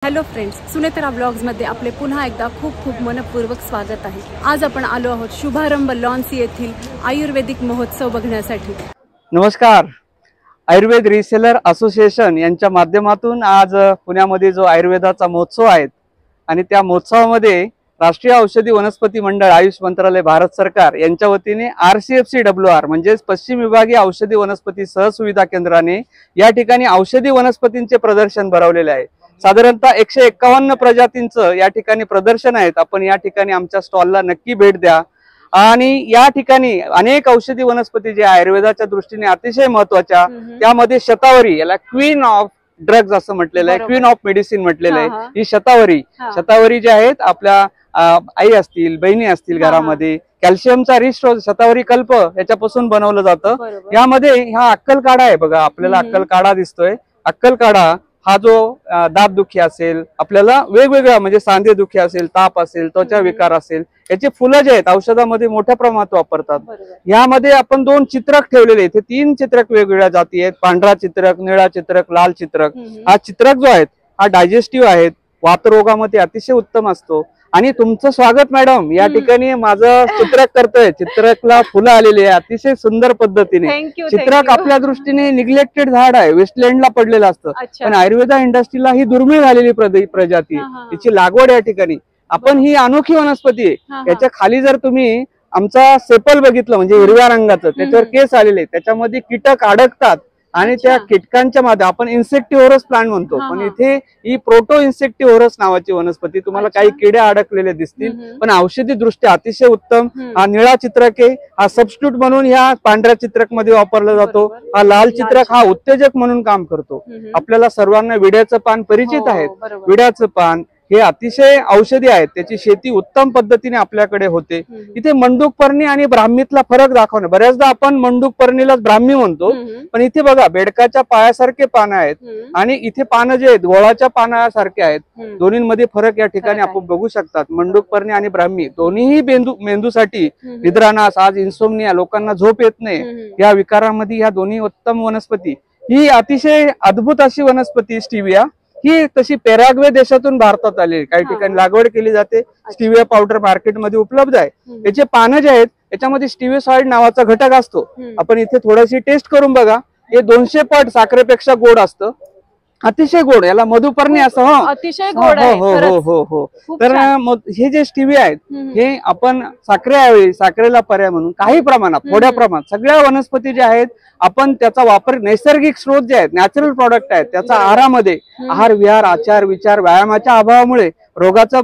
Hello friends, Sunetra blogs मध्ये आपले पुन्हा एकदा खूप खूप मनपूर्वक स्वागत आहे। आज आपण आलो आहोत शुभारंभ लॉन्स येथील आयुर्वेदिक महोत्सव बघण्यासाठी। नमस्कार। आयुर्वेद रिसेलर असोसिएशन यांच्या माध्यमातून आज पुण्यामध्ये जो आयुर्वेदाचा महोत्सव आहे आणि त्या महोत्सवामध्ये राष्ट्रीय औषधी वनस्पती मंडळ आयुष मंत्रालय भारत सरकार यांच्या वतीने RCFCWR म्हणजे पश्चिम विभागीय औषधी वनस्पती सहसुविधा केंद्राने या ठिकाणी औषधी वनस्पतींचे प्रदर्शन भरवलेले आहे। साधारणतः 151 प्रजातींचं या ठिकाणी प्रदर्शन आहेत। आपण या ठिकाणी आमच्या स्टॉलला नक्की भेट द्या। आणि या ठिकाणी अनेक औषधी वनस्पती जे आयुर्वेदाच्या दृष्टीने अतिशय महत्त्वाच्या, त्यामध्ये शतावरी, याला क्वीन ऑफ ड्रग्ज असं म्हटलेलं आहे, क्वीन ऑफ मेडिसिन म्हटलेलं आहे। ही शतावरी जे आहेत आपल्या आई असतील, बहिणी असतील घरामध्ये, कॅल्शियमचा रिच शतावरी कल्प याच्यापासून बनवलं जातं। यामध्ये हा अक्कल काढा आहे बघा, आपल्याला अक्कल काढा दिसतोय। अक्कल काढा हा जो दात दुखी असेल, आपल्याला वेगवेगळ्या म्हणजे सांधे दुखी असेल, ताप असेल, त्वचा विकार असेल, याचे फुलं जे आहेत औषधामध्ये मोठ्या प्रमाणात वापरतात। यामध्ये आपण 2 चित्रक ठेवलेले आहेत। 3 चित्रक वेगवेगळ्या जाती आहेत, पांढरा चित्रक, निळा चित्रक, लाल चित्रक। हा चित्रक जो आहे हा डायजेस्टिव्ह आहेत, वातरोगामध्ये अतिशय उत्तम असतो। आणि तुमचं स्वागत मॅडम, या ठिकाणी माझं चित्रक करतोय। चित्रकला फुलं आलेली आहे अतिशय सुंदर पद्धतीने। चित्रक आपल्या दृष्टीने निग्लेक्टेड झाड आहे, वेस्टलँडला पडलेलं असतं, पण आयुर्वेदा इंडस्ट्रीला ही दुर्मिळ झालेली प्रजाती, याची लागवड या ठिकाणी। आपण ही अनोखी वनस्पती आहे। याच्या खाली जर तुम्ही आमचा सेपल बघितलं म्हणजे हिरव्या रंगाचं, त्याच्यावर केस आलेले, त्याच्यामध्ये कीटक अडकतात आणि त्या कीटकांच्या मध्ये आपण इन्सेक्टिव्होरस प्लांट म्हणतो, पण इथे ही प्रोटो इन्सेक्टिव्होरस नावाची वनस्पती, तुम्हाला काही किडे अडकलेले दिसतील, पण औषधी दृष्ट्या अतिशय उत्तम। हा निळा चित्रक आहे, हा सबस्टिट्यूट म्हणून ह्या पांढऱ्या चित्रक मध्ये वापरला जातो। हा लाल चित्रक हा उत्तेजक म्हणून काम करतो। आपल्याला सर्वांना विड्याचं पान परिचित आहे। विड्याचं पान हे अतिशय औषधी आहेत, त्याची शेती उत्तम पद्धतीने आपल्याकडे होते। इथे मंडूकपर्णी आणि ब्राह्मीतला फरक दाखवणं, बऱ्याचदा आपण मंडूकपर्णीलाच ब्राह्मी म्हणतो, पण इथे बघा बेडकाच्या पायासारखे पानं आहेत आणि इथे पानं जे आहेत गोळाच्या पानासारखे आहेत। दोन्हीमध्ये फरक या ठिकाणी आपण बघू शकतात। मंडूकपर्णी आणि ब्राह्मी दोन्हीही मेंदूसाठी, निद्रानाश, आज इन्सोमनिया, लोकांना झोप येत नाही, या विकारामध्ये ह्या दोन्ही उत्तम वनस्पती। ही अतिशय अद्भुत अशी वनस्पती स्टिविया, ही तशी पेराग्वे देशातून भारतात आली, काही ठिकाणी लागवड केली जाते। स्टिविया पावडर मार्केटमध्ये उपलब्ध आहे। याचे पानं जे आहेत याच्यामध्ये स्टिविसॉइड नावाचा घटक असतो। आपण इथे थोडीशी टेस्ट करून बघा, हे 200 पट साखरेपेक्षा गोड असतं, अतिशय गोड, याला मधुपर्णी असं। अतिशय गोड आहे। हो। तर हे जे स्टिविया आहेत हे आपण साखरेऐवजी, साखरेला पर्याय म्हणून काही प्रमाणात, थोड्या प्रमाणात सगळ्या वनस्पती ज्या आहेत आपण त्याचा वापर, नैसर्गिक स्रोत जे आहेत, नॅचरल प्रॉडक्ट आहेत, त्याचा आहारामध्ये, आहार विहार, आचार विचार, व्यायामाच्या अभावामुळे रोगाचा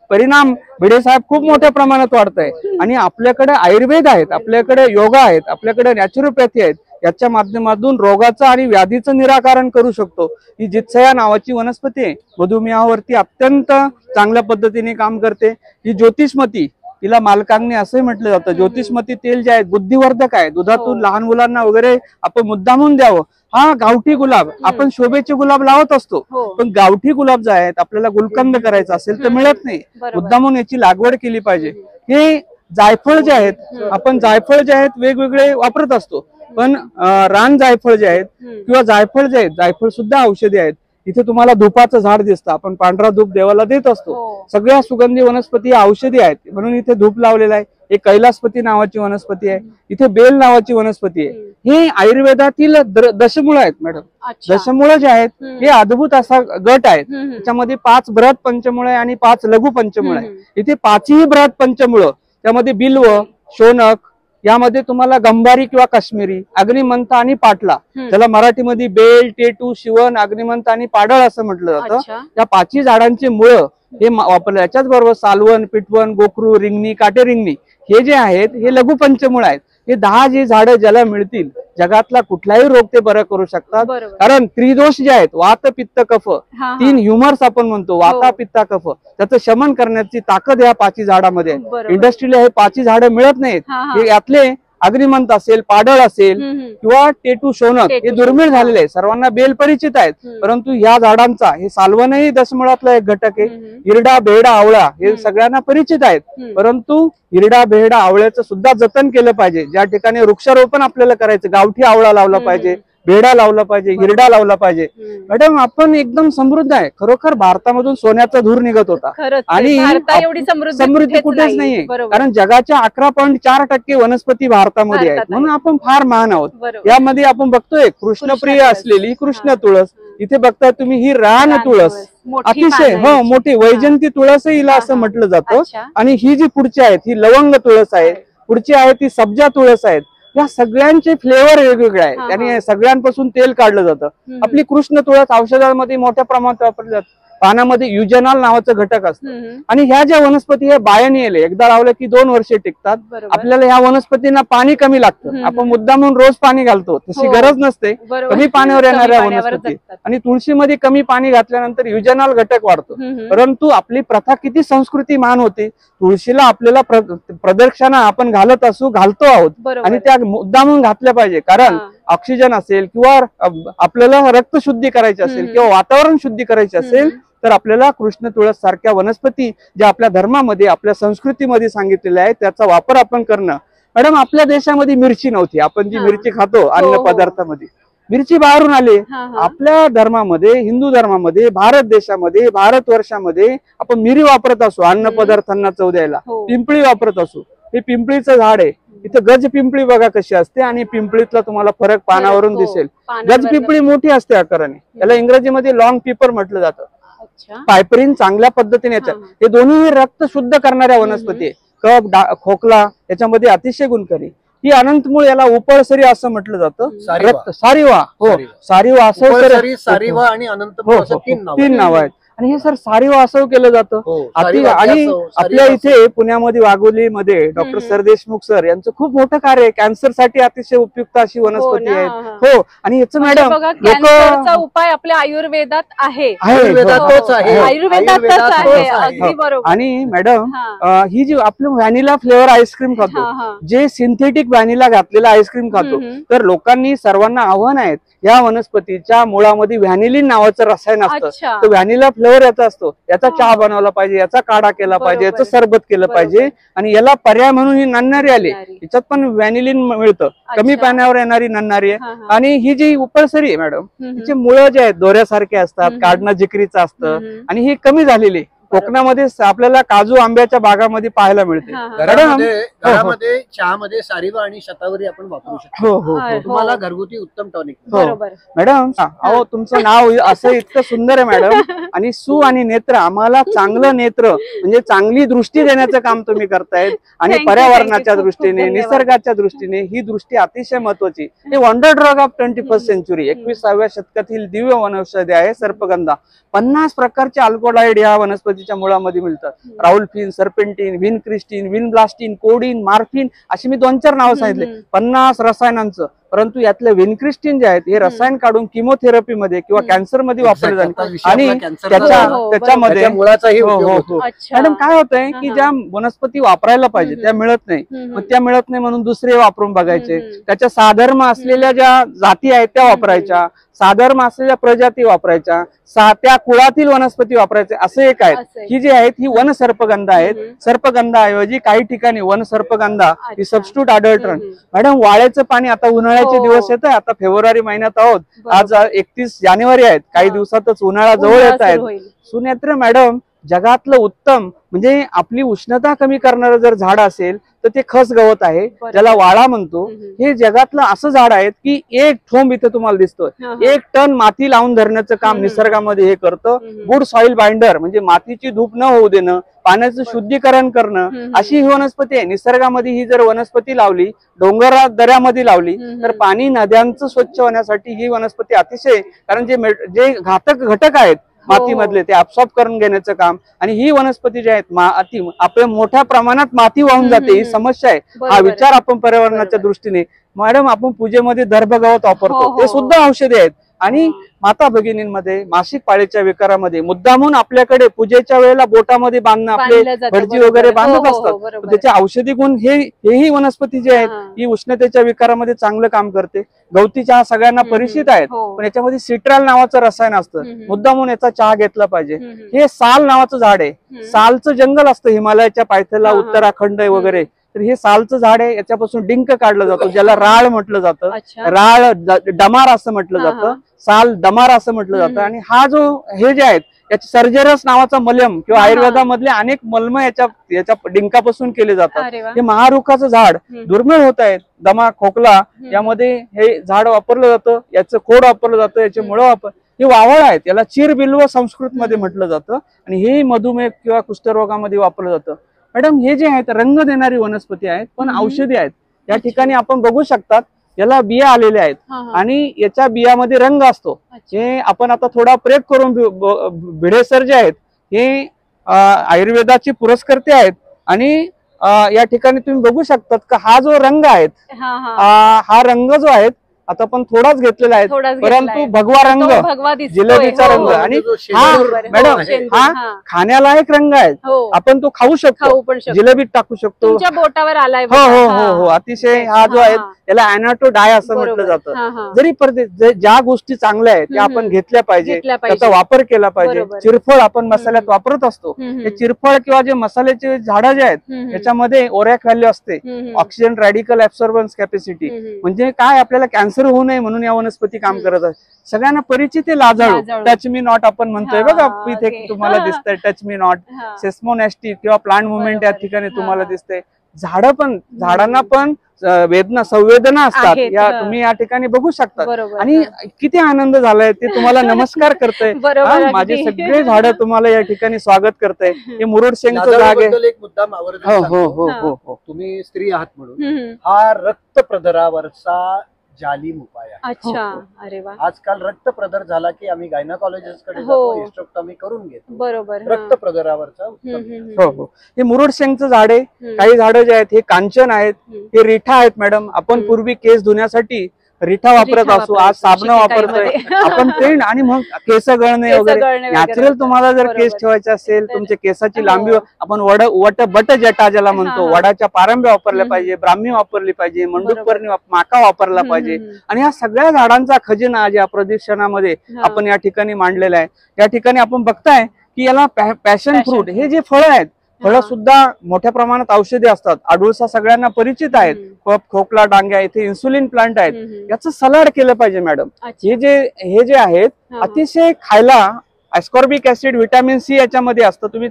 परिणाम भिडे साहेब खूप मोठ्या प्रमाणात वाढतोय। आणि आपल्याकडे आयुर्वेद आहेत, आपल्याकडे योगा आहेत, आपल्याकडे नॅचरोपॅथी आहेत, याच्या माध्यमातून रोगाचं आणि व्याधीचं निराकरण करू शकतो। ही जित्सया नावाची वनस्पती आहे, मधुमेहावरती अत्यंत चांगल्या पद्धतीने काम करते। ही ज्योतिषमती, तिला मालकांनी असंही म्हटलं जातं। ज्योतिषमती तेल जे आहे बुद्धिवर्धक आहे, दुधातून लहान मुलांना वगैरे आपण मुद्दामून द्यावं। हा गावठी गुलाब, आपण शोभेचे गुलाब लावत असतो, पण गावठी गुलाब जे आहेत आपल्याला गुलकंद करायचा असेल तर मिळत नाही, मुद्दामून याची लागवड केली पाहिजे। हे जायफळ जे आहेत, आपण जायफळ जे आहेत वेगवेगळे वापरत असतो, पण रान जायफळ जे आहेत किंवा जायफळ जे आहेत, जायफळ सुद्धा औषधी आहेत। इथे तुम्हाला धुपाचं झाड दिसतं, आपण पांढरा धूप देवाला देत असतो। सगळ्या सुगंधी वनस्पती औषधी आहेत, म्हणून इथे धूप लावलेला आहे। एक कैलासपती नावाची वनस्पती आहे, इथे बेल नावाची वनस्पती आहे। हे आयुर्वेदातील दशमूळ आहेत मॅडम। दशमूळ जे आहेत हे अद्भुत असा गट आहेत, त्याच्यामध्ये 5 बृहत पंचमूळ आणि 5 लघु पंचमूळ आहे। इथे 5ही बृहत पंचमूळ, त्यामध्ये बिल्व, शोनक, यामध्ये तुम्हाला गंभारी किंवा काश्मीरी, अग्निमंथ आणि पाटला, त्याला मराठीमध्ये बेल, टेटू, शिवण, अग्निमंथ आणि पाडळ असं म्हटलं जातं। या 5ही झाडांचे मुळ हे वापरले। याच्याच बरोबर सालवण, पिटवण, गोखरू, रिंगणी, काटे रिंगणी हे जे आहेत हे लघु पंचमूळ आहेत। हे 10 जी झाडं ज्याला मिळतील जगातला कुठलाही रोग ते बरं करू शकतात। कारण त्रिदोष जे आहेत, वात पित्त कफ, 3 ह्युमर्स आपण म्हणतो, वाता पित्ता कफ, त्याचं शमन करण्याची ताकद या 5ही झाडामध्ये आहे। इंडस्ट्रीला हे 5ही झाडं मिळत नाहीत। हे यातले अग्निमंत असेल, पाडळ असेल किंवा टेटू, शोनक हे दुर्मिळ झालेले आहे। सर्वांना बेल परिचित आहेत, परंतु या झाडांचा, हे सालवणही दशमुळातला एक घटक आहे। हिरडा, बेहडा, आवळा हे सगळ्यांना परिचित आहेत, परंतु हिरडा, बेहडा, आवळ्याचं सुद्धा जतन केलं पाहिजे। ज्या ठिकाणी वृक्षारोपण आपल्याला करायचं, गावठी आवळा लावला पाहिजे, बेडा लावला पाहिजे, हिरडा लावला पाहिजे. मॅडम आपण एकदम समृद्ध आहे. खरोखर भारतामधून सोन्याचा धूर निघत होता आणि समृद्धी कुठेच नाहीये, कारण जगाच्या 11.4% वनस्पती भारतामध्ये आहेत, म्हणून आपण फार महान आहोत. यामध्ये आपण बघतोय कृष्णप्रिय असलेली कृष्ण तुळस, इथे बघताय तुम्ही ही रान तुळस, अतिशय मोठी वैजंती तुळस हिला असं म्हटलं जातं. आणि ही जी पुढची आहे ही लवंग तुळस आहे, पुढची आहे ती सब्जा तुळस आहेत. या सगळ्यांचे फ्लेवर वेगवेगळे आहेत आणि सगळ्यांपासून तेल काढलं जातं. आपली कृष्ण तुळस औषधामध्ये मोठ्या प्रमाणात वापरली जाते. पानामध्ये युजेनॉल नावाचं घटक असतं आणि ह्या ज्या वनस्पती हे बायनियल आहे, एकदा लावलं की 2 वर्षे टिकतात. आपल्याला ह्या वनस्पतींना पाणी कमी लागतं, आपण मुद्दामून रोज पाणी घालतो, तशी गरज नसते. कमी पाण्यावर येणाऱ्या वनस्पती आणि तुळशीमध्ये कमी पाणी घातल्यानंतर युजेनॉल घटक वाढतो. परंतु आपली प्रथा किती संस्कृती मान होती, तुळशीला आपल्याला प्रदक्षिणा आपण घालतो आहोत आणि त्या मुद्दामून घातल्या पाहिजे, कारण ऑक्सिजन असेल किंवा आपल्याला रक्त शुद्धी करायची असेल किंवा वातावरण शुद्धी करायचे असेल तर आपल्याला कृष्ण तुळस सारख्या वनस्पती ज्या आपल्या धर्मामध्ये आपल्या संस्कृतीमध्ये सांगितलेल्या आहेत त्याचा वापर आपण करणं. मॅडम आपल्या देशामध्ये मिरची नव्हती, आपण जी मिरची खातो अन्न पदार्थामध्ये, मिरची बाहेरून आली. आपल्या धर्मामध्ये, हिंदू धर्मामध्ये, भारत देशामध्ये, भारतवर्षामध्ये आपण मिरी वापरत असो अन्न पदार्थांना चव द्यायला, पिंपळी वापरत असो. हे पिंपळीचं झाड आहे, इथं गज पिंपळी बघा कशी असते आणि पिंपळीतला तुम्हाला फरक पानावरून दिसेल. गज पिंपळी मोठी असते आकाराने, याला इंग्रजीमध्ये लॉंग पिपर म्हटलं जातं. पायपरीन चांगल्या पद्धतीने येतात. हे दोन्ही रक्त शुद्ध करणाऱ्या वनस्पती आहे. कफ, खोकला याच्यामध्ये अतिशय गुणकारी. ही अनंतमूळ, याला उपळसरी असं म्हटलं जातं. रक्त सारिवा, हो सारिवा असं आणि अनंतमूळ असं 3 नाव आहेत. आणि हे सर सारिवा असं केलं जातं. आणि आपल्या इथे पुण्यामध्ये वाघोलीमध्ये डॉक्टर सर देशमुख सर यांचं खूप मोठं कार्य आहे. कॅन्सरसाठी अतिशय उपयुक्त अशी वनस्पती आहे. हो, आणि याचं मॅडम कॅन्सरचा उपाय आपल्या आयुर्वेदात आहे. आणि मॅडम ही जी आपलं व्हॅनिला फ्लेवर आईस्क्रीम खातो, जे सिंथेटिक व्हॅनिला घातलेलं आईस्क्रीम खातो, तर लोकांनी सर्वांना आव्हान आहेत, या वनस्पतीच्या मुळामध्ये व्हॅनिलिन नावाचं रसायन असतं. तो व्हॅनिला फ्लेवर याचा असतो. याचा चहा बनवला पाहिजे, याचा काढा केला पाहिजे, याचं सरबत केलं पाहिजे. आणि याला पर्याय म्हणून ही नन्नारी आली, याच्यात पण व्हॅनिलिन मिळतं, कमी पाण्यावर येणारी नन्नारी आहे. आणि ही जी उपळसरी आहे मॅडम, तिचे मुळं जे आहेत दोऱ्यासारखे असतात, काढणं जिकरीचं असतं आणि ही कमी झालेली. कोकणामध्ये आपल्याला काजू आंब्याच्या बागामध्ये पाहायला मिळते. घरामध्ये चहामध्ये सारिवा आणि शतावरी आपण वापरू शकतो. तुम्हाला घरगुती उत्तम टॉनिक. मॅडम अहो तुमचं नाव असं इतकं सुंदर आहे मॅडम. आणि सु आणि नेत्र, आम्हाला चांगलं नेत्र म्हणजे चांगली दृष्टी देण्याचं काम तुम्ही करतायत. आणि पर्यावरणाच्या दृष्टीने, निसर्गाच्या दृष्टीने ही दृष्टी अतिशय महत्वाची. हे wonder drug of 21st century, 21व्या शतकातील दिव्य वनौषधी आहे सर्पगंधा. 50 प्रकारचे अल्कोलाइड या वनस्पतीच्या मुळामध्ये मिळतात. राउल्फिन, सर्पेंटिन, विनक्रिस्टिन, विनब्लास्टिन, कोडिन, मार्फिन अशी मी 2-4 नावं सांगितले. 50 रसायनांचं. परंतु यातले विनक्रिस्टिन जे आहेत हे रसायन काढून किमोथेरपी मध्ये किंवा कॅन्सर मध्ये वापरले जातात. आणि त्याच्यामध्ये मॅडम काय होतंय की ज्या वनस्पती वापरायला पाहिजे त्या मिळत नाही. मग त्या मिळत नाही म्हणून दुसरे वापरून बघायचे. त्याच्या साधर्म असलेल्या ज्या जाती आहेत त्या वापरायच्या, साधर्म असलेल्या प्रजाती वापरायच्या, त्या कुळातील वनस्पती वापरायचे. असं एक आहे. ही जी आहेत ही वन सर्पगंधा आहेत. सर्पगंधाऐवजी काही ठिकाणी वन सर्पगंधा ही सबस्टिट्यूट आढळतं. मॅडम वाळ्याचं पाणी, आता उन्हाळ्याचे दिवस येत आहे, आता फेब्रुवारी महिन्यात आहोत, आज 31 जानेवारी आहेत, काही दिवसातच उन्हाळा जवळ येत आहेत. सुनेत्र मॅडम, जगातलं उत्तम म्हणजे आपली उष्णता कमी करणारं जर झाड असेल तर ते खस गवत आहे, ज्याला वाळा म्हणतो. हे जगातलं असं झाड आहे की 1 ठोंब इथे तुम्हाला दिसतोय, 1 टन माती लावून धरण्याचं काम निसर्गामध्ये हे करतं. गुड सॉइल बाइंडर म्हणजे मातीची धूप न होऊ देणं, पाण्याचं शुद्धीकरण करणं, अशी ही वनस्पती आहे. निसर्गामध्ये ही जर वनस्पती लावली, डोंगरात दऱ्यामध्ये लावली तर पाणी नद्यांचं स्वच्छ होण्यासाठी ही वनस्पती अतिशय, कारण जे घातक घटक आहेत मातीमधले ते अब्सॉर्ब करून घेण्याचं काम. आणि ही वनस्पती जी आहेत आपल्या मोठ्या प्रमाणात माती वाहून जाते, ही समस्या आहे. हा विचार आपण पर्यावरणाच्या दृष्टीने, मॅडम आपण पूजेमध्ये दर्भगवत वापरतो, ते सुद्धा औषधे आहेत. आणि माता भगिनींमध्ये मासिक पाळीच्या विकारामध्ये मुद्दामून आपल्याकडे पूजेच्या वेळेला बोटामध्ये बांधणं, आपले भटजी वगैरे बांधत असतात. त्याचे औषधी गुण हेही वनस्पती जी आहेत ही उष्णतेच्या विकारामध्ये चांगलं काम करते. गवती चहा सगळ्यांना परिचित आहेत, पण याच्यामध्ये सिट्राल नावाचं रसायन असतं. मुद्दामून याचा चहा घेतला पाहिजे. हे साल नावाचं झाड आहे. सालचं जंगल असतं हिमालयाच्या पायथ्याला, उत्तराखंड वगैरे. तर हे सालचं झाड आहे, याच्यापासून डिंक काढलं जातो, ज्याला राळ म्हटलं जातं. राळ डमार असं म्हटलं जातं, साल डमार असं म्हटलं जातं. आणि हा जो हे जे आहेत याचे सर्जरस नावाचा मलम किंवा आयुर्वेदामधले अनेक मलम याच्या डिंकापासून केले जातात. हे महारुखाचं झाड दुर्मिळ होत आहेत. दमा खोकला यामध्ये हे झाड वापरलं जातं, याचं खोड वापरलं जातं, याचे मुळं हे वावळ आहेत, याला चिरबिल्व संस्कृत मध्ये म्हटलं जातं. आणि हे मधुमेह किंवा कुष्ठरोगामध्ये वापरलं जातं. मॅडम हे जे आहेत रंग देणारी वनस्पती आहेत, पण औषधी आहेत. या ठिकाणी आपण बघू शकतात याला बिया आलेल्या आहेत आणि याच्या बियामध्ये रंग असतो. हे आपण आता थोडा प्रयोग करून भिडे सर जे आहेत हे आयुर्वेदाचे पुरस्कर्ते आहेत. आणि या ठिकाणी तुम्ही बघू शकतात का हा जो रंग आहे हा रंग जो आहे आता पण थोडाच घेतलेला आहे, परंतु भगवा रंग, जिलेबीचा रंग. आणि हा मॅडम हा खाण्यालायक रंग आहे, आपण तो खाऊ शकतो, जिलेबीत टाकू शकतो. बोटावर आलाय. हो हो हो हो अतिशय हा जो आहे याला अॅनाटो डाय असं म्हटलं जातं. जरी ज्या गोष्टी चांगल्या आहेत त्या आपण घेतल्या पाहिजे, त्याचा वापर केला पाहिजे. चिरफळ आपण मसाल्यात वापरत असतो, हे चिरफळ किंवा जे मसाल्याचे झाडं जे आहेत याच्यामध्ये ओरॅक व्हॅल्यू असते, ऑक्सिजन रॅडिकल ऍब्सॉर्बन्स कॅपॅसिटी. म्हणजे काय आपल्याला कॅन्सर होऊ नये म्हणून या वनस्पती काम करत आहे. सगळ्यांना परिचित आहे लाजाळू, टच मी नॉट आपण म्हणतोय बघा, इथे तुम्हाला दिसतंय टच मी नॉट. सेस्मोनॅस्टी किंवा प्लांट मुवमेंट या ठिकाणी तुम्हाला दिसतंय. झाडं पण, झाडांना पण संवेदना असतात, या तुम्ही या ठिकाणी बघू शकता. आणि किती आनंद झालाय ते तुम्हाला नमस्कार करतोय. माझे सगळे झाडं तुम्हाला या ठिकाणी स्वागत करतंय. हे मुरुड शेंगचं झाड आहे. एक मुद्दाम आवर्जून सांगतो, तुम्ही स्त्री आहात म्हणून हा रक्त प्रदरावरचा जालिम उपाय आहे. अच्छा, अरे वा. आजकाल रक्त प्रदर झाला की आम्ही गायनाकॉलॉजिस्ट कडे जातो, हिस्टेक्टॉमी करून घेतो. बरोबर, रक्त प्रदरावरचा. हो हो हे मुरुड शेंगचं झाड आहे. काही झाडं जे आहेत हे कांचन आहेत, हे रिठा आहेत. मॅडम आपण पूर्वी केस धुण्यासाठी रिठा वापरत असू, आज साबण वापरतोय आपण ट्रेंड. आणि मग केस गळणे वगैरे नॅचरल तुम्हाला जर केस ठेवायचे असेल, तुमच्या केसाची लांबी आपण बट जटा ज्याला म्हणतो, वडाच्या पारंब्या वापरल्या पाहिजे, ब्राह्मी वापरली पाहिजे, मंडूकपर्णी माका वापरला पाहिजे. आणि या सगळ्या झाडांचा खजिना आज या प्रदर्शनामध्ये आपण या ठिकाणी मांडलेला आहे. या ठिकाणी आपण बघताय की याला पॅशन फ्रूट हे जे फळं आहेत, फळं सुद्धा मोठ्या प्रमाणात औषधी असतात. अडुळसा सगळ्यांना परिचित आहेत, कफ खोकला डांग्या, इथे इन्सुलिन प्लांट आहेत. याचं सलाड केलं पाहिजे मॅडम. हे जे आहेत अतिशय खायला ॲस्कॉर्बिक ऍसिड, व्हिटॅमिन सी याच्यामध्ये असतं. तुम्ही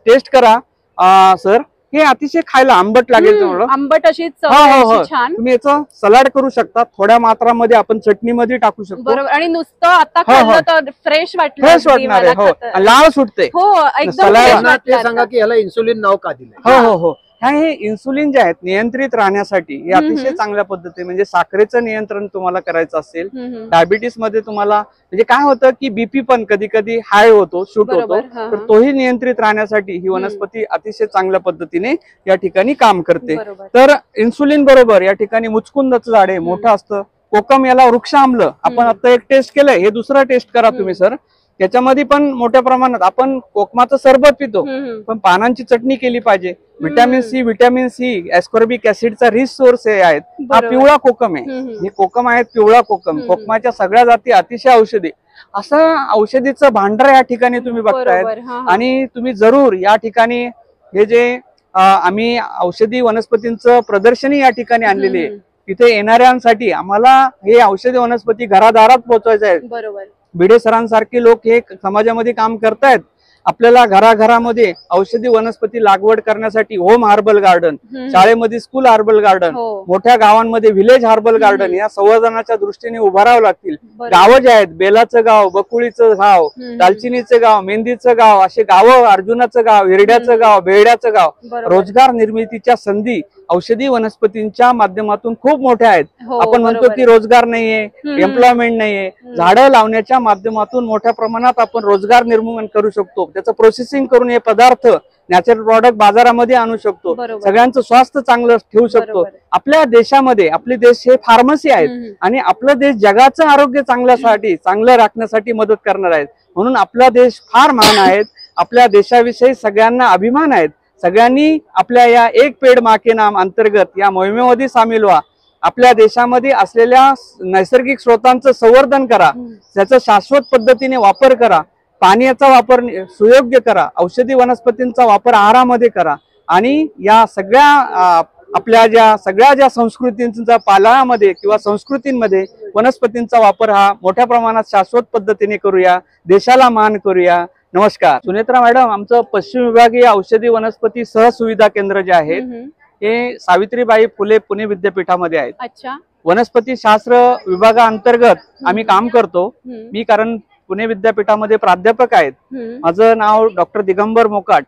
टेस्ट करा सर, हे अतिशय खायला आंबट लागेल तुम्हाला, आंबट अशी छान. तुम्ही याचं सलाड करू शकता, थोड्या मात्रामध्ये आपण चटणीमध्ये टाकू शकतो. बरोबर. आणि नुसतं आता खाल्लं तर फ्रेश वाटणार आहे. हो, लाळ सुटते. हो एकदम. ते सांगा की याला इन्सुलिन नाव का दिलं? हो हो हो हे इन्सुलिन जे आहेत नियंत्रित राहण्यासाठी हे अतिशय चांगल्या पद्धती. म्हणजे साखरेचं नियंत्रण तुम्हाला करायचं असेल, डायबिटीस मध्ये तुम्हाला म्हणजे काय होतं की बीपी पण कधी कधी हाय होतो, शूट होतो, तर तोही नियंत्रित राहण्यासाठी ही वनस्पती अतिशय चांगल्या पद्धतीने या ठिकाणी काम करते. तर इन्सुलिन बरोबर या ठिकाणी मुचकुंदाचं झाड आहे, मोठं असतं. कोकम याला वृक्ष आम्ल आपण आता एक टेस्ट केलंय, हे दुसरं टेस्ट करा तुम्ही सर. त्याच्यामध्ये पण मोठ्या प्रमाणात आपण कोकमाचं सरबत पितो, पण पानांची चटणी केली पाहिजे. Vitamin C ascorbic ऍसिडचा rich source हे आहेत. हा पिवळा कोकम आहे, हे कोकम आहेत पिवळा कोकम. कोकमाच्या सगळ्या जाती अतिशय औषधी, असं औषधीचं भांडार या ठिकाणी तुम्ही बघतायत. आणि तुम्ही जरूर या ठिकाणी हे जे आम्ही औषधी वनस्पतींचं प्रदर्शनी या ठिकाणी आणलेली आहे, तिथे येणाऱ्यांसाठी आम्हाला हे औषधी वनस्पती घरादारात पोहोचवायचं आहे. बरोबर. भिडे सरांसारखे लोक हे समाजामध्ये काम करतायत. आपल्याला घराघरामध्ये औषधी वनस्पती लागवड करण्यासाठी होम हार्बल गार्डन, शाळेमध्ये स्कूल हार्बल गार्डन, मोठ्या गावांमध्ये व्हिलेज हार्बल गार्डन या संवर्धनाच्या दृष्टीने उभारावं लागतील. गावं जे आहेत, बेलाचं गाव, बकुळीचं गाव, दालचिनीचं गाव, मेहंदीचं गाव, असे गावं, अर्जुनाचं गाव, हिरड्याचं गाव, बेहड्याचं गाव, रोजगार निर्मितीच्या संधी औषधी वनस्पतींच्या माध्यमातून खूप मोठ्या आहेत. आपण म्हणतो की रोजगार नाहीये, एम्प्लॉयमेंट नाहीये, झाडं लावण्याच्या माध्यमातून मोठ्या प्रमाणात आपण रोजगार निर्माण करू शकतो. त्याचं प्रोसेसिंग करून हे पदार्थ नॅचरल प्रॉडक्ट बाजारामध्ये आणू शकतो, सगळ्यांचं स्वास्थ्य चांगलं ठेवू शकतो. आपल्या देशामध्ये, आपले देश हे फार्मसी आहेत आणि आपलं देश जगाचं आरोग्य चांगलं राखण्यासाठी मदत करणार आहेत. म्हणून आपला देश फार महान आहे. आपल्या देशाविषयी सगळ्यांना अभिमान आहेत. सगळ्यांनी आपल्या या एक पेड मा के नाम अंतर्गत या मोहिमेमध्ये सामील व्हा. आपल्या देशामध्ये असलेल्या नैसर्गिक स्रोतांचं संवर्धन करा, त्याचा शाश्वत पद्धतीने वापर करा, पाण्याचा वापर सुयोग्य करा, औषधी वनस्पतींचा वापर आहारामध्ये करा. आणि या सगळ्या आपल्या सगळ्या ज्या संस्कृतींचा पालनामध्ये किंवा संस्कृतींमध्ये वनस्पतींचा वापर हा मोठ्या प्रमाणात शाश्वत पद्धतीने करूया, देशाला मान करूया. नमस्कार. सुनेत्रा मॅडम, आमचं पश्चिम विभागीय औषधी वनस्पती सहसुविधा केंद्र जे आहेत हे सावित्रीबाई फुले पुणे विद्यापीठामध्ये आहेत. अच्छा. वनस्पती शास्त्र विभागाअंतर्गत आम्ही काम करतो. मी कारण पुणे विद्यापीठामध्ये प्राध्यापक आहेत. माझं नाव डॉक्टर दिगंबर मोकाट.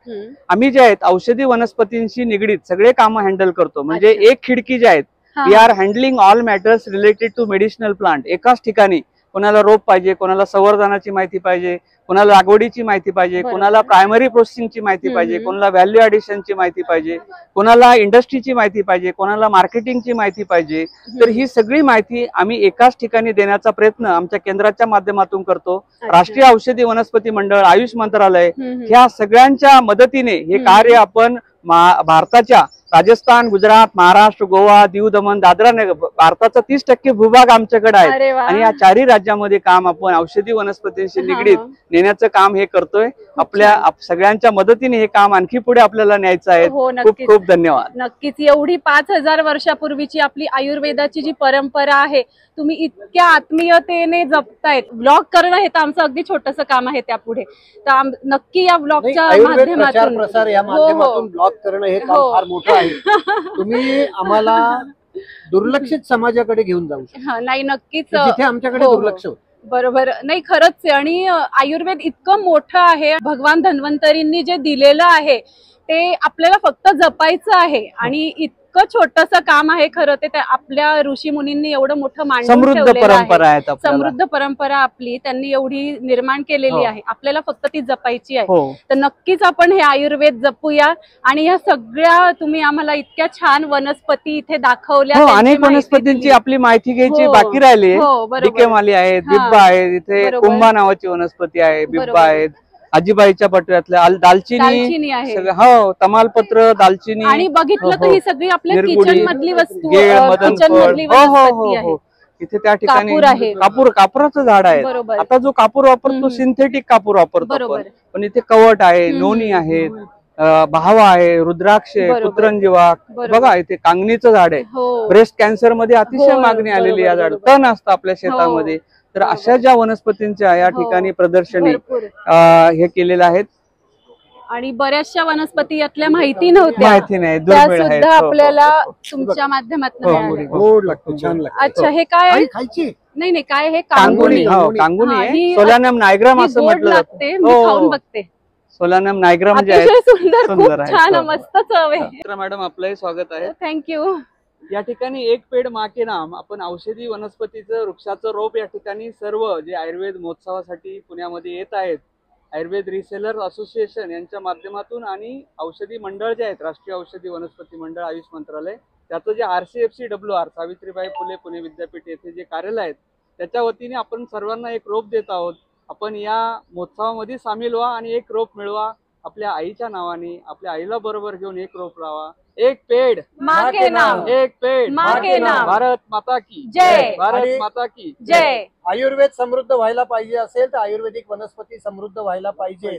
आम्ही जे आहेत औषधी वनस्पतींशी निगडीत सगळे काम हँडल करतो. म्हणजे एक खिडकी जे आहेत, we are handling all matters related to medicinal plant. एकाच ठिकाणी कोणाला रोप पाहिजे, कोणाला संवर्धनाची माहिती पाहिजे, कोणाला लागवडीची माहिती पाहिजे, कोणाला प्रायमरी प्रोसेसिंगची माहिती पाहिजे, कोणाला व्हॅल्यू ॲडिशनची माहिती पाहिजे, कोणाला इंडस्ट्रीची माहिती पाहिजे, कोणाला मार्केटिंगची माहिती पाहिजे. तर ही सगळी माहिती आम्ही एकाच ठिकाणी देण्याचा प्रयत्न आमच्या केंद्राच्या माध्यमातून करतो. राष्ट्रीय औषधी वनस्पती मंडळ, आयुष मंत्रालय ह्या सगळ्यांच्या मदतीने हे कार्य आपण भारताच्या राजस्थान, गुजरात, महाराष्ट्र, गोवा, दीव, दमण, दादरा नगर भारताचा 30% भूभाग आमच्याकडे आहे आणि या चारही राज्यामध्ये काम आपण औषधी वनस्पतींशी निगडीत नेण्याचं काम हे करतोय. आपल्या सगळ्यांच्या मदतीने हे काम आणखी पुढे आपल्याला न्यायचं आहे. खूप खूप धन्यवाद. नक्कीच. एवढी 5000 वर्षापूर्वीची आपली आयुर्वेदाची जी परंपरा आहे तुम्ही इतक्या आत्मीयतेने जपतायत. ब्लॉग करणं हे तर आमचं अगदी छोटंसं काम आहे त्यापुढे. तर नक्की या ब्लॉगच्या माध्यमातून प्रसार या माध्यमातून ब्लॉग करणं हे काम फार मोठं आहे. तुम्ही आम्हाला दुर्लक्षित समाजाकडे घेऊन जाऊ शकता. नाही, नक्कीच. जिथे आमच्याकडे दुर्लक्ष होतं. बरोबर. नाही, खरंच आहे. आणि आयुर्वेद इतकं मोठं आहे. भगवान धन्वंतरींनी जे दिलेलं आहे ते आपल्याला फक्त जपायचं आहे आणि इतकं छोटस काम आहे. खरं ते आपल्या ऋषी मुनींनी एवढं मोठं मांडून ठेवलेलं आहे. समृद्ध परंपरा आपली त्यांनी एवढी निर्माण केलेली आहे. आपल्याला फक्त ती जपायची आहे. तर नक्कीच आपण हे आयुर्वेद जपूया. आणि ह्या सगळ्या तुम्ही आम्हाला इतक्या छान वनस्पती इथे दाखवल्या. अनेक वनस्पतींची आपली माहिती घ्यायची बाकी राहिली. डिकेमाली आहेत, बिब्बा आहेत, इथे कुंभा नावाची वनस्पती आहे, बिब्बा आहेत, आजीबाईच्या पटव्यातल्या दालचिनी आहे, हो, तमालपत्र, दालचिनी. आणि बघितलं तर ही सगळी आपल्या किचन मधली वस्तू, इथे त्या ठिकाणी कापूराचं झाड आहे. आता जो कापूर वापरतो सिंथेटिक कापूर वापरतो, पण इथे कवट आहे, नोनी आहेत, भावा आहे, रुद्राक्ष आहे, पुत्रंजीवा. बघा इथे कांगणीचं झाड आहे. ब्रेस्ट कॅन्सर मध्ये अतिशय मागणी आलेली या झाड. तण असतं आपल्या शेतामध्ये. तर अशा ज्या वनस्पतींच्या या ठिकाणी प्रदर्शनी हे केलेलं आहेत. आणि बऱ्याचशा वनस्पती यातल्या माहिती नव्हत्या, माहिती नाही, दुर्मिळ आहेत. आपल्याला तुमच्या माध्यमातून. अच्छा, हे काय आहे? नाही नाही, काय हे? कांगुनी. कांगुनी आहे, सोलानम नायग्राम असं म्हटलं जातं. खाऊन बघते. सोलानम नायग्राम जे आहे सुंदर, छान, मस्त चव आहे. मॅडम, आपलंही स्वागत आहे. थँक्यू. या ठिकाणी एक पेड मा के नाम, आपण औषधी वनस्पतीचं वृक्षाचं रोप या ठिकाणी सर्व जे आयुर्वेद महोत्सवासाठी पुण्यामध्ये येत आहेत, आयुर्वेद रिसेलर असोसिएशन यांच्या माध्यमातून आणि औषधी मंडळ जे आहेत, राष्ट्रीय औषधी वनस्पती मंडळ, आयुष मंत्रालय, त्याचं जे RCFCWR सावित्रीबाई फुले पुणे विद्यापीठ येथे जे कार्यालय आहेत त्याच्या वतीने आपण सर्वांना एक रोप देत आहोत. आपण या महोत्सवामध्ये सामील व्हा आणि एक रोप मिळवा. आपल्या आईच्या नावाने आपल्या आईला बरोबर घेऊन एक रोप लावा. एक पेड़ माँ के नाम, एक पेड़ माँ के नाम. भारत माता की जय. भारत माता की जय. आयुर्वेद समृद्ध व्हायला पाहिजे असेल तर आयुर्वेदिक वनस्पती समृद्ध व्हायला पाहिजे.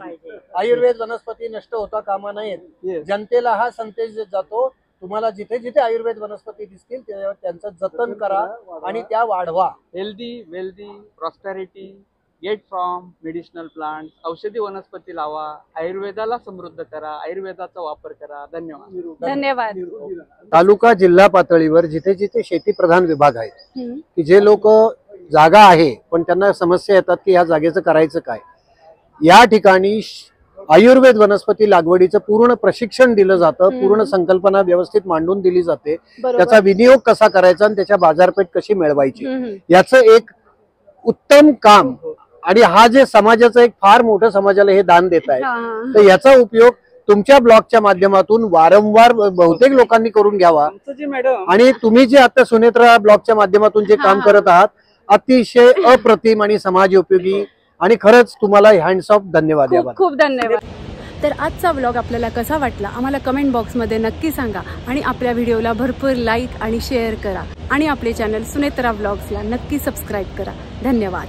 आयुर्वेद वनस्पती नष्ट होता कामा नयेत. जनतेला हा संदेश जातो, तुम्हाला जिथे जिथे आयुर्वेद वनस्पती दिसतील त्यांचं जतन करा आणि त्या वाढवा. Healthy, wealthy, prosperity get from medicinal plant. औषधी वनस्पती लावा, आयुर्वेदाला समृद्ध करा, आयुर्वेदाचा वापर करा. धन्यवाद. धन्यवाद. तालुका जिल्हा पातळीवर जिथे जिथे शेती प्रधान विभाग आहेत, की जे लोक जागा आहे पण त्यांना समस्या येतात की ह्या जागेचं करायचं काय, या ठिकाणी आयुर्वेद वनस्पती लागवडीचं पूर्ण प्रशिक्षण दिलं जातं. पूर्ण संकल्पना व्यवस्थित मांडून दिली जाते. त्याचा विनियोग कसा करायचा आणि त्याच्या बाजारपेठ कशी मिळवायची याचं एक उत्तम काम. आणि हा जे समाजाचं एक फार मोठं समाजाला हे दान देत आहे, तर याचा उपयोग तुमच्या ब्लॉगच्या माध्यमातून वारंवार बहुतेक लोकांनी करून घ्यावा. आणि तुम्ही जे आता सुनेत्रा ब्लॉगच्या माध्यमातून जे काम करत आहात अतिशय अप्रतिम आणि समाज उपयोगी, आणि खरंच तुम्हाला हँड्स ऑफ धन्यवाद. खूप धन्यवाद. तर आजचा व्लॉग आपल्याला कसा वाटला आम्हाला कमेंट बॉक्समध्ये नक्की सांगा. आणि आपल्या व्हिडिओला भरपूर लाईक आणि शेअर करा. आणि आपले चॅनल सुनेत्रा व्लॉग्सला नक्की सबस्क्राईब करा. धन्यवाद.